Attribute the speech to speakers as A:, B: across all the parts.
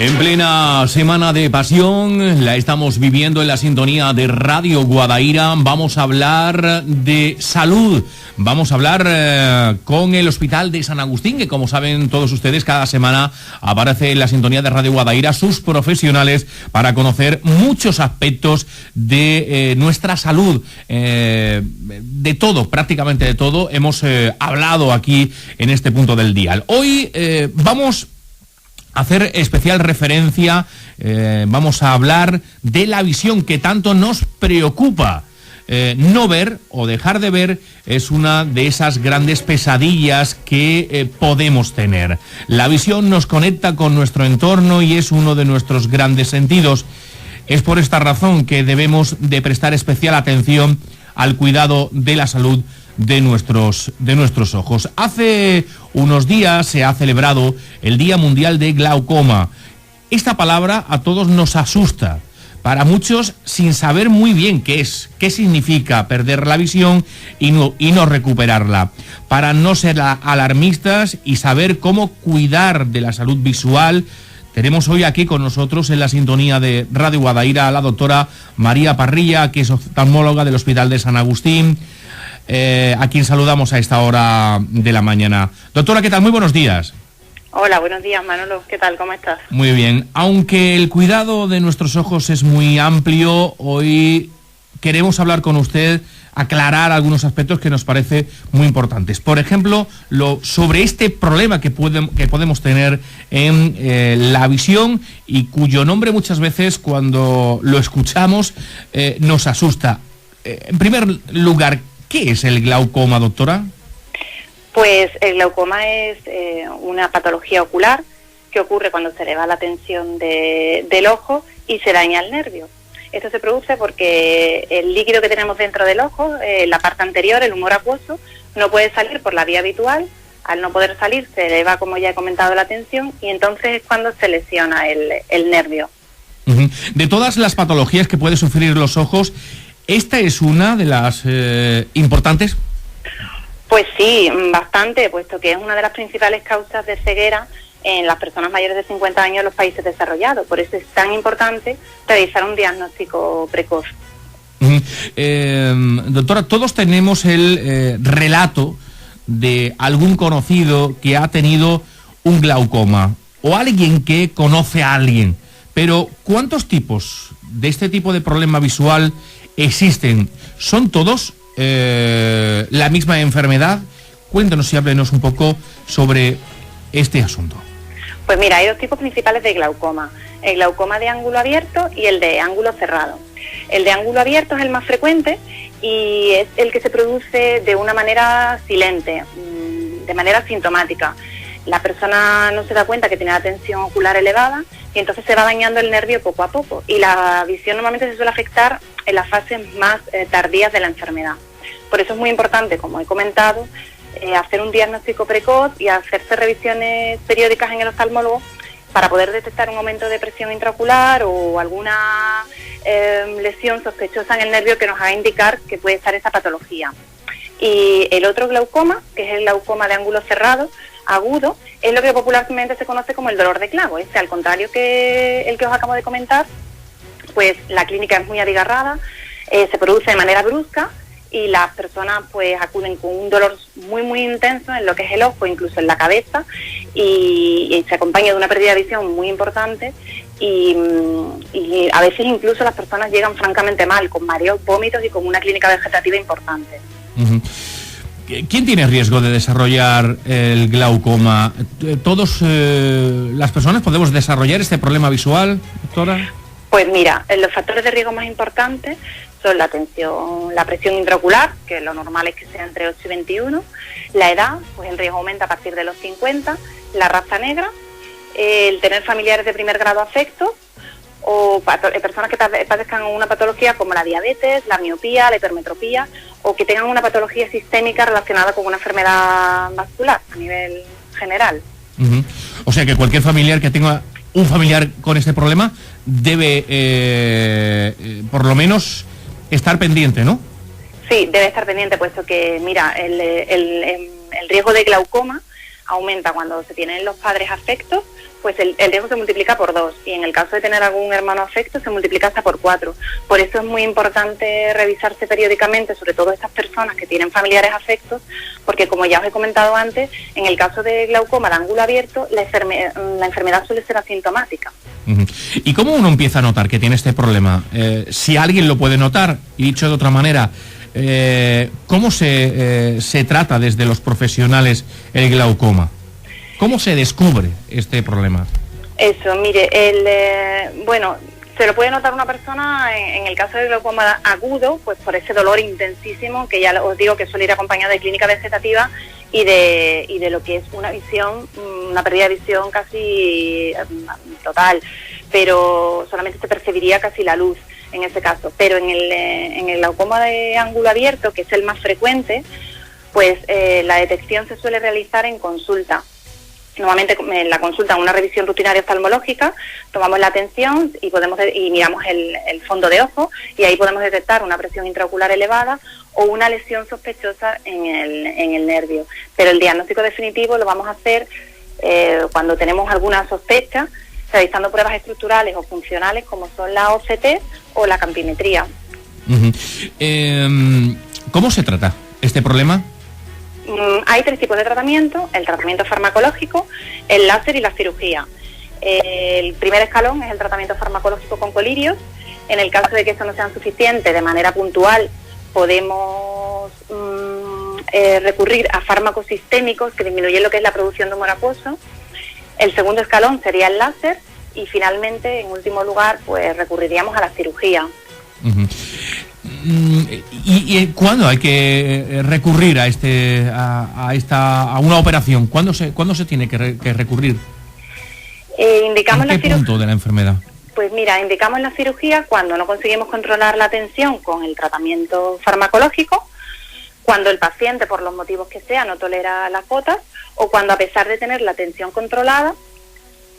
A: En plena Semana de Pasión, la estamos viviendo en la sintonía de Radio Guadaira. Vamos a hablar de salud. Vamos a hablar con el Hospital de San Agustín, que como saben todos ustedes, cada semana aparece en la sintonía de Radio Guadaira sus profesionales para conocer muchos aspectos de nuestra salud. De todo, prácticamente de todo, hemos hablado aquí en este punto del dial. Hoy vamos hacer especial referencia, vamos a hablar de la visión que tanto nos preocupa. No ver o dejar de ver es una de esas grandes pesadillas que podemos tener. La visión nos conecta con nuestro entorno y es uno de nuestros grandes sentidos. Es por esta razón que debemos de prestar especial atención al cuidado de la salud de nuestros ojos. Hace unos días se ha celebrado el Día Mundial de Glaucoma. Esta palabra a todos nos asusta, para muchos sin saber muy bien qué significa perder la visión y no recuperarla. Para no ser alarmistas y saber cómo cuidar de la salud visual, tenemos hoy aquí con nosotros en la sintonía de Radio Guadaira a la doctora María Parrilla, que es oftalmóloga del Hospital de San Agustín, a quien saludamos a esta hora de la mañana. Doctora, ¿qué tal? Muy buenos días.
B: Hola, buenos días, Manolo. ¿Qué tal? ¿Cómo estás?
A: Muy bien. Aunque el cuidado de nuestros ojos es muy amplio, hoy queremos hablar con usted, aclarar algunos aspectos que nos parece muy importantes. Por ejemplo, sobre este problema que podemos tener en la visión y cuyo nombre muchas veces cuando lo escuchamos nos asusta. En primer lugar, ¿qué es el glaucoma, doctora?
B: Pues el glaucoma es una patología ocular que ocurre cuando se eleva la tensión del ojo y se daña el nervio. Esto se produce porque el líquido que tenemos dentro del ojo, la parte anterior, el humor acuoso, no puede salir por la vía habitual. Al no poder salir se eleva, como ya he comentado, la tensión y entonces es cuando se lesiona el nervio.
A: Uh-huh. De todas las patologías que puede sufrir los ojos, ¿esta es una de las importantes?
B: Pues sí, bastante, puesto que es una de las principales causas de ceguera en las personas mayores de 50 años en los países desarrollados. Por eso es tan importante realizar un diagnóstico precoz.
A: Doctora, todos tenemos el relato de algún conocido que ha tenido un glaucoma o alguien que conoce a alguien. Pero ¿cuántos tipos de este tipo de problema visual existen? ¿Son todos la misma enfermedad? Cuéntanos y háblenos un poco sobre este asunto.
B: Pues mira, hay dos tipos principales de glaucoma: el glaucoma de ángulo abierto y el de ángulo cerrado. El de ángulo abierto es el más frecuente y es el que se produce de una manera silente, de manera asintomática. La persona no se da cuenta que tiene la tensión ocular elevada y entonces se va dañando el nervio poco a poco, y la visión normalmente se suele afectar en las fases más tardías de la enfermedad. Por eso es muy importante, como he comentado, hacer un diagnóstico precoz y hacerse revisiones periódicas en el oftalmólogo para poder detectar un aumento de presión intraocular o alguna lesión sospechosa en el nervio que nos haga indicar que puede estar esa patología. Y el otro glaucoma, que es el glaucoma de ángulo cerrado, agudo, es lo que popularmente se conoce como el dolor de clavo. Al contrario que el que os acabo de comentar, pues la clínica es muy abigarrada, se produce de manera brusca y las personas pues acuden con un dolor muy muy intenso en lo que es el ojo, incluso en la cabeza, y se acompaña de una pérdida de visión muy importante y a veces incluso las personas llegan francamente mal, con mareos, vómitos y con una clínica vegetativa importante.
A: Uh-huh. ¿Quién tiene riesgo de desarrollar el glaucoma? ¿Todos las personas podemos desarrollar este problema visual, doctora?
B: Pues mira, los factores de riesgo más importantes son la presión intraocular, que lo normal es que sea entre 8 y 21, la edad, pues el riesgo aumenta a partir de los 50, la raza negra, el tener familiares de primer grado afectos, o personas que padezcan una patología como la diabetes, la miopía, la hipermetropía, o que tengan una patología sistémica relacionada con una enfermedad vascular a nivel general.
A: Uh-huh. O sea que cualquier familiar que tenga un familiar con este problema debe por lo menos estar pendiente, ¿no?
B: Sí, debe estar pendiente, puesto que, mira, el riesgo de glaucoma aumenta cuando se tienen los padres afectos pues el riesgo se multiplica por 2, y en el caso de tener algún hermano afecto se multiplica hasta por 4. Por eso es muy importante revisarse periódicamente, sobre todo estas personas que tienen familiares afectos, porque como ya os he comentado antes, en el caso de glaucoma de ángulo abierto, la enfermedad suele ser asintomática.
A: ¿Y cómo uno empieza a notar que tiene este problema? Si alguien lo puede notar, y dicho de otra manera, ¿cómo se trata desde los profesionales el glaucoma? ¿Cómo se descubre este problema?
B: Eso, mire, bueno, se lo puede notar una persona en el caso del glaucoma agudo, pues por ese dolor intensísimo, que ya os digo que suele ir acompañado de clínica vegetativa y de lo que es una visión, una pérdida de visión casi total, pero solamente se percibiría casi la luz en ese caso. Pero en el glaucoma de ángulo abierto, que es el más frecuente, pues la detección se suele realizar en consulta. Normalmente en la consulta, en una revisión rutinaria oftalmológica, tomamos la tensión y miramos el fondo de ojo, y ahí podemos detectar una presión intraocular elevada o una lesión sospechosa en el nervio. Pero el diagnóstico definitivo lo vamos a hacer cuando tenemos alguna sospecha, realizando pruebas estructurales o funcionales como son la OCT o la campimetría.
A: ¿Cómo se trata este problema?
B: Hay 3 tipos de tratamiento: el tratamiento farmacológico, el láser y la cirugía. El primer escalón es el tratamiento farmacológico con colirios. En el caso de que eso no sea suficiente, de manera puntual, podemos recurrir a fármacos sistémicos que disminuyen lo que es la producción de humor acuoso. El segundo escalón sería el láser, y finalmente, en último lugar, pues recurriríamos a la cirugía.
A: ¿Y cuándo hay que recurrir a una operación? ¿Cuándo se tiene que recurrir?
B: Indicamos
A: ¿En qué punto de la enfermedad?
B: Pues mira, indicamos la cirugía cuando no conseguimos controlar la tensión con el tratamiento farmacológico, cuando el paciente, por los motivos que sea, no tolera las gotas, o cuando, a pesar de tener la tensión controlada,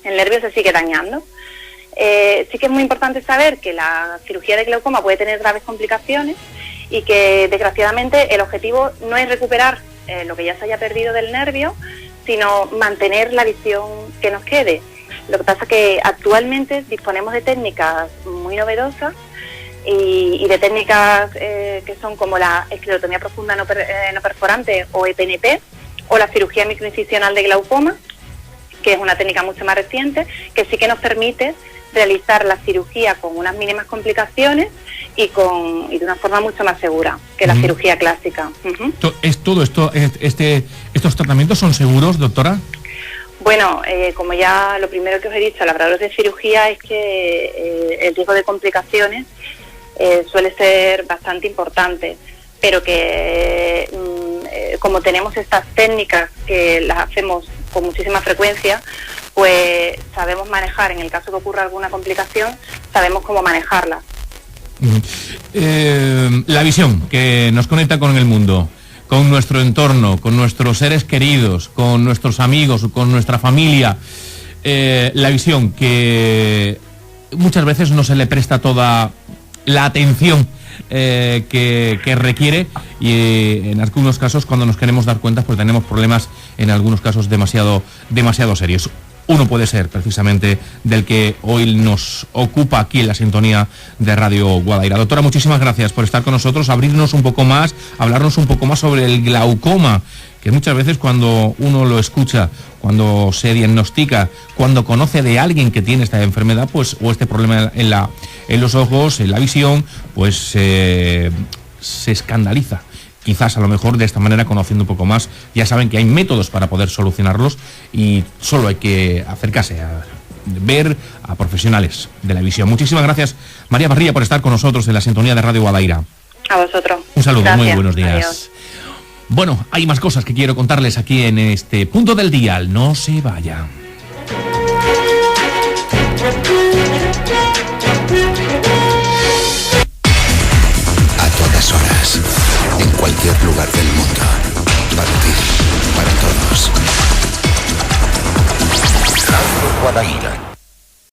B: el nervio se sigue dañando. Sí que es muy importante saber que la cirugía de glaucoma puede tener graves complicaciones, y que desgraciadamente el objetivo no es recuperar lo que ya se haya perdido del nervio, sino mantener la visión que nos quede. Lo que pasa es que actualmente disponemos de técnicas muy novedosas y de técnicas que son como la esclerotomía profunda no perforante, o EPNP, o la cirugía microincisional de glaucoma, que es una técnica mucho más reciente, que sí que nos permite realizar la cirugía con unas mínimas complicaciones y de una forma mucho más segura que la cirugía clásica.
A: ¿Estos tratamientos son seguros, doctora?
B: Bueno, como ya lo primero que os he dicho, al hablaros de cirugía, es que el riesgo de complicaciones suele ser bastante importante, pero que como tenemos estas técnicas que las hacemos con muchísima frecuencia, pues sabemos manejar, en el caso que ocurra alguna complicación, sabemos cómo manejarla.
A: La visión que nos conecta con el mundo, con nuestro entorno, con nuestros seres queridos, con nuestros amigos, con nuestra familia, la visión que muchas veces no se le presta toda la atención que requiere, y en algunos casos, cuando nos queremos dar cuenta, pues tenemos problemas, en algunos casos demasiado serios. Uno puede ser precisamente del que hoy nos ocupa aquí en la sintonía de Radio Guadaira. Doctora, muchísimas gracias por estar con nosotros, abrirnos un poco más, hablarnos un poco más sobre el glaucoma, que muchas veces cuando uno lo escucha, cuando se diagnostica, cuando conoce de alguien que tiene esta enfermedad, pues, o este problema en los ojos, en la visión, pues se escandaliza. Quizás a lo mejor de esta manera, conociendo un poco más, ya saben que hay métodos para poder solucionarlos, y solo hay que acercarse a ver a profesionales de la visión. Muchísimas gracias, María Parrilla, por estar con nosotros en la sintonía de Radio Guadaira.
B: A vosotros.
A: Un saludo,
B: gracias.
A: Muy buenos días.
B: Adiós.
A: Bueno, hay más cosas que quiero contarles aquí en este punto del dial. No se vaya.
C: A todas horas, en cualquier lugar del mundo, para ti, para todos. Radio Guadaira.